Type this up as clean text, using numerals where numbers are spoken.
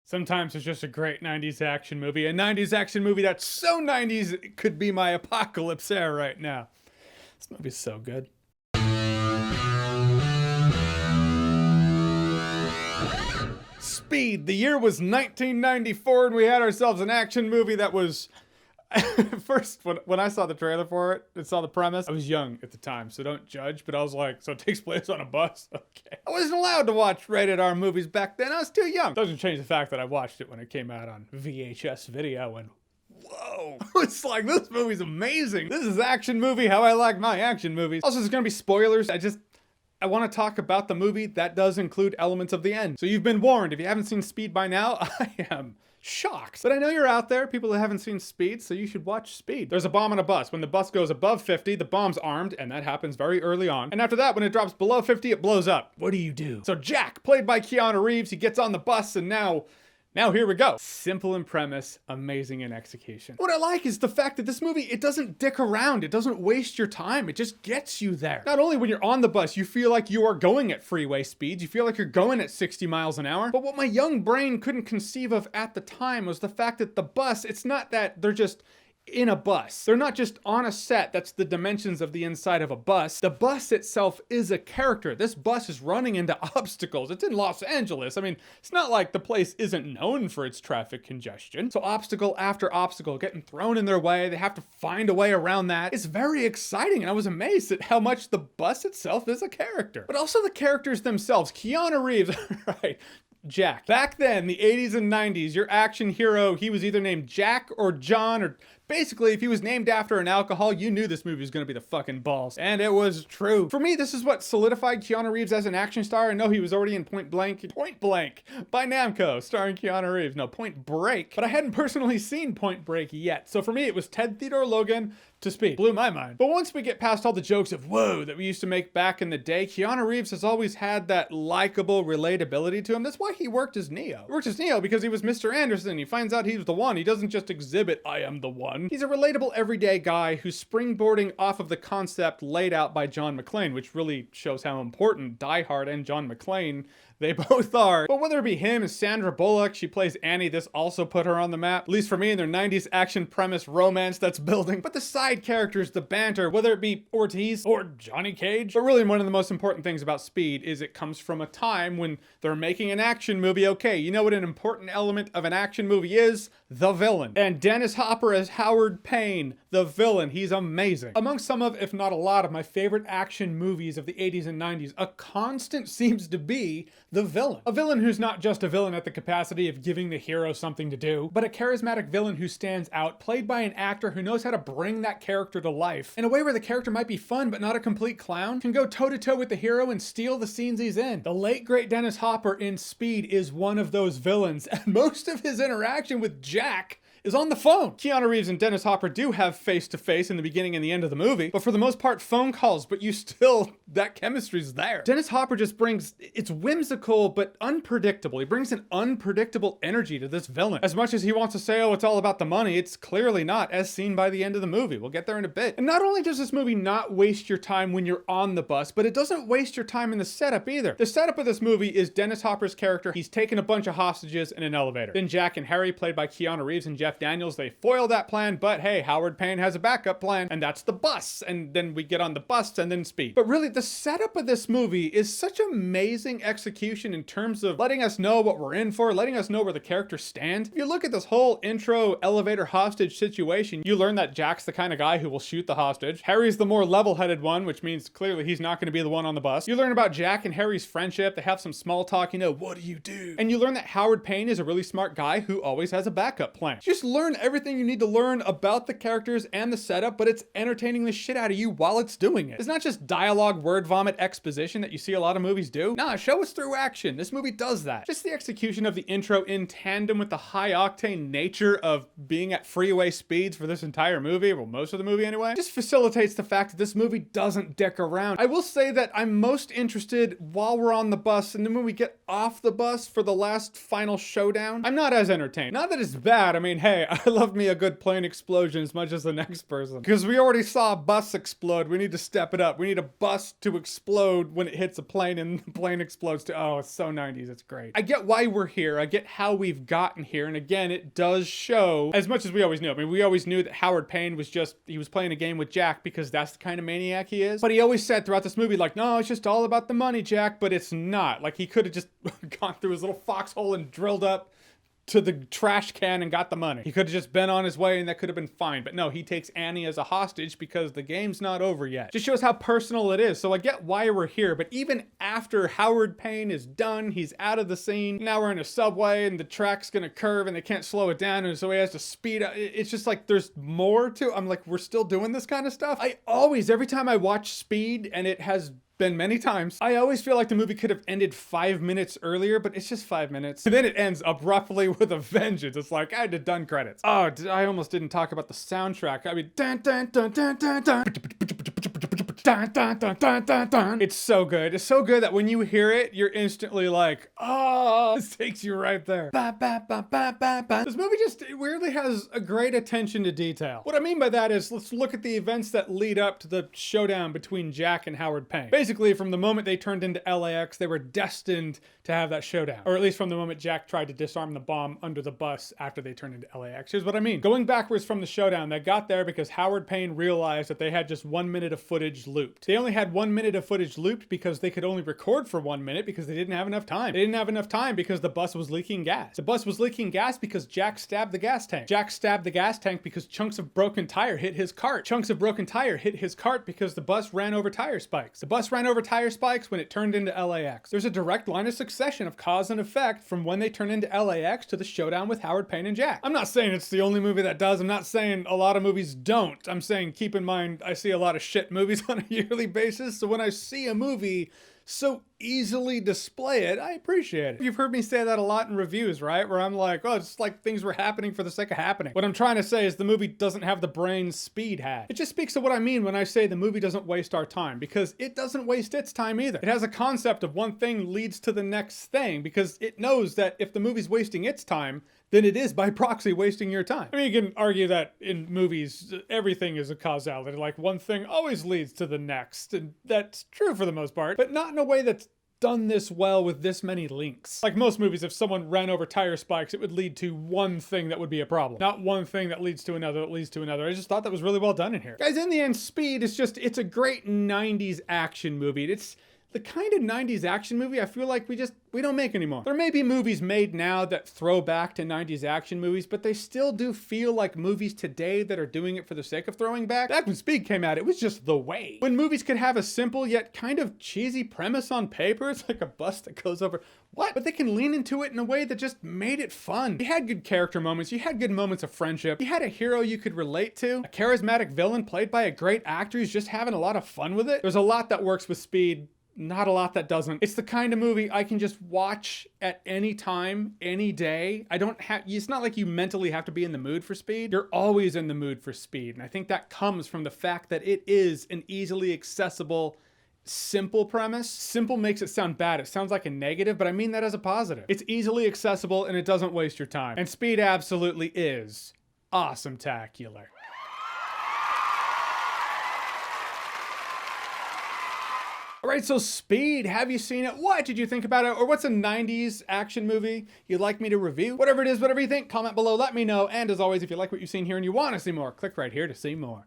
Sometimes it's just a great 90s action movie. A 90s action movie that's so 90s it could be my apocalypse era right now. This movie's so good. Speed. The year was 1994 and we had ourselves an action movie that was... First, when I saw the trailer for it and saw the premise, I was young at the time, so don't judge, but I was like, so it takes place on a bus? Okay. I wasn't allowed to watch rated R movies back then. I was too young. Doesn't change the fact that I watched it when it came out on VHS video and whoa. It's like, this movie's amazing. This is action movie how I like my action movies. Also, there's gonna be spoilers. I want to talk about the movie that does include elements of the end. So you've been warned. If you haven't seen Speed by now, I am shocked. But I know you're out there, people that haven't seen Speed, so you should watch Speed. There's a bomb on a bus. When the bus goes above 50, the bomb's armed, and that happens very early on. And after that, when it drops below 50, it blows up. What do you do? So Jack, played by Keanu Reeves, he gets on the bus, and now here we go. Simple in premise, amazing in execution. What I like is the fact that this movie, it doesn't dick around. It doesn't waste your time. It just gets you there. Not only when you're on the bus, you feel like you are going at freeway speeds. You feel like you're going at 60 miles an hour. But what my young brain couldn't conceive of at the time was the fact that the bus, it's not that they're just in a bus. They're not just on a set that's the dimensions of the inside of a bus. The bus itself is a character. This bus is running into obstacles. It's in Los Angeles. I mean, it's not like the place isn't known for its traffic congestion. So obstacle after obstacle getting thrown in their way. They have to find a way around that. It's very exciting, and I was amazed at how much the bus itself is a character. But also the characters themselves. Keanu Reeves, right? Jack. Back then, the 80s and 90s, your action hero, he was either named Jack or John, or basically, if he was named after an alcohol, you knew this movie was gonna be the fucking balls. And it was true. For me, this is what solidified Keanu Reeves as an action star. I know he was already in Point Blank by Namco, starring Keanu Reeves. No, Point Break. But I hadn't personally seen Point Break yet. So for me, it was Ted Theodore Logan to Speed. Blew my mind. But once we get past all the jokes of whoa that we used to make back in the day, Keanu Reeves has always had that likable relatability to him. That's why he worked as Neo. He worked as Neo because he was Mr. Anderson. He finds out he's the one. He doesn't just exhibit, I am the one. He's a relatable everyday guy who's springboarding off of the concept laid out by John McClane, which really shows how important Die Hard and John McClane they both are. But whether it be him and Sandra Bullock, she plays Annie, this also put her on the map. At least for me, in their 90s action premise romance that's building. But the side characters, the banter, whether it be Ortiz or Johnny Cage. But really one of the most important things about Speed is it comes from a time when they're making an action movie. Okay, you know what an important element of an action movie is? The villain. And Dennis Hopper as Howard Payne, the villain. He's amazing. Among some of, if not a lot of my favorite action movies of the 80s and 90s, a constant seems to be the villain. A villain who's not just a villain at the capacity of giving the hero something to do, but a charismatic villain who stands out, played by an actor who knows how to bring that character to life in a way where the character might be fun but not a complete clown, can go toe-to-toe with the hero and steal the scenes he's in. The late great Dennis Hopper in Speed is one of those villains, and most of his interaction with Jack is on the phone. Keanu Reeves and Dennis Hopper do have face-to-face in the beginning and the end of the movie, but for the most part, phone calls, but that chemistry's there. Dennis Hopper just brings, it's whimsical, but unpredictable. He brings an unpredictable energy to this villain. As much as he wants to say, oh, it's all about the money, it's clearly not, as seen by the end of the movie. We'll get there in a bit. And not only does this movie not waste your time when you're on the bus, but it doesn't waste your time in the setup either. The setup of this movie is Dennis Hopper's character. He's taken a bunch of hostages in an elevator. Then Jack and Harry, played by Keanu Reeves and Jeff Daniels, they foil that plan, but hey, Howard Payne has a backup plan, and that's the bus. And then we get on the bus and then Speed. But really, the setup of this movie is such amazing execution in terms of letting us know what we're in for, letting us know where the characters stand. If you look at this whole intro elevator hostage situation, you learn that Jack's the kind of guy who will shoot the hostage. Harry's the more level-headed one, which means clearly he's not going to be the one on the bus. You learn about Jack and Harry's friendship. They have some small talk, what do you do? And you learn that Howard Payne is a really smart guy who always has a backup plan. Just learn everything you need to learn about the characters and the setup, but it's entertaining the shit out of you while it's doing it. It's not just dialogue, word vomit, exposition that you see a lot of movies do. Nah, show us through action. This movie does that. Just the execution of the intro in tandem with the high octane nature of being at freeway speeds for this entire movie, well, most of the movie anyway, just facilitates the fact that this movie doesn't dick around. I will say that I'm most interested while we're on the bus, and then when we get off the bus for the last final showdown, I'm not as entertained. Not that it's bad. I mean, hey, hey, I love me a good plane explosion as much as the next person. Because we already saw a bus explode. We need to step it up. We need a bus to explode when it hits a plane and the plane explodes too. Oh, it's so 90s. It's great. I get why we're here. I get how we've gotten here. And again, it does show, as much as we always knew. I mean, we always knew that Howard Payne was he was playing a game with Jack because that's the kind of maniac he is. But he always said throughout this movie, like, no, it's just all about the money, Jack. But it's not. Like, he could have just gone through his little foxhole and drilled up to the trash can and got the money. He could have just been on his way and that could have been fine. But no, he takes Annie as a hostage because the game's not over yet. Just shows how personal it is. So I get why we're here, but even after Howard Payne is done, he's out of the scene. Now we're in a subway and the track's gonna curve and they can't slow it down, and so he has to speed up. It's just like there's more to. I'm like, we're still doing this kind of stuff. Every time I watch Speed, and it has been many times, I always feel like the movie could have ended 5 minutes earlier, but it's just 5 minutes. And then it ends abruptly with a vengeance. It's like, I had to done credits. Oh, I almost didn't talk about the soundtrack. I mean, dun, dun, dun, dun, dun, dun. Dun, dun, dun, dun, dun, dun. It's so good. It's so good that when you hear it, you're instantly like, oh, this takes you right there. Ba, ba, ba, ba, ba, ba. This movie just weirdly has a great attention to detail. What I mean by that is, let's look at the events that lead up to the showdown between Jack and Howard Payne. Basically, from the moment they turned into LAX, they were destined to have that showdown. Or at least from the moment Jack tried to disarm the bomb under the bus after they turned into LAX. Here's what I mean. Going backwards from the showdown, they got there because Howard Payne realized that they had just 1 minute of footage looped. They only had 1 minute of footage looped because they could only record for 1 minute because they didn't have enough time. They didn't have enough time because the bus was leaking gas. The bus was leaking gas because Jack stabbed the gas tank. Jack stabbed the gas tank because chunks of broken tire hit his cart. Chunks of broken tire hit his cart because the bus ran over tire spikes. The bus ran over tire spikes when it turned into LAX. There's a direct line of succession of cause and effect from when they turn into LAX to the showdown with Howard Payne and Jack. I'm not saying it's the only movie that does. I'm not saying a lot of movies don't. I'm saying keep in mind I see a lot of shit movies on a yearly basis, so when I see a movie so easily display it, I appreciate it. You've heard me say that a lot in reviews, right? Where I'm like, oh, it's like things were happening for the sake of happening. What I'm trying to say is the movie doesn't have the brains Speed had. It just speaks to what I mean when I say the movie doesn't waste our time, because it doesn't waste its time either. It has a concept of one thing leads to the next thing, because it knows that if the movie's wasting its time, then it is by proxy wasting your time. I mean, you can argue that in movies, everything is a causality. Like one thing always leads to the next, and that's true for the most part, but not in a way that's done this well with this many links. Like most movies, if someone ran over tire spikes, it would lead to one thing that would be a problem. Not one thing that leads to another that leads to another. I just thought that was really well done in here. Guys, in the end, Speed is it's a great 90s action movie. It's the kind of 90s action movie I feel like we don't make anymore. There may be movies made now that throw back to 90s action movies, but they still do feel like movies today that are doing it for the sake of throwing back. Back when Speed came out, it was just the way. When movies could have a simple yet kind of cheesy premise on paper, it's like a bus that goes over, what? But they can lean into it in a way that just made it fun. You had good character moments, you had good moments of friendship, you had a hero you could relate to, a charismatic villain played by a great actor who's just having a lot of fun with it. There's a lot that works with Speed, not a lot that doesn't. It's the kind of movie I can just watch at any time, any day. It's not like you mentally have to be in the mood for Speed. You're always in the mood for Speed. And I think that comes from the fact that it is an easily accessible, simple premise. Simple makes it sound bad. It sounds like a negative, but I mean that as a positive. It's easily accessible and it doesn't waste your time. And Speed absolutely is awesome-tacular. All right, so Speed, have you seen it? What did you think about it? Or what's a 90s action movie you'd like me to review? Whatever it is, whatever you think, comment below, let me know. And as always, if you like what you've seen here and you want to see more, click right here to see more.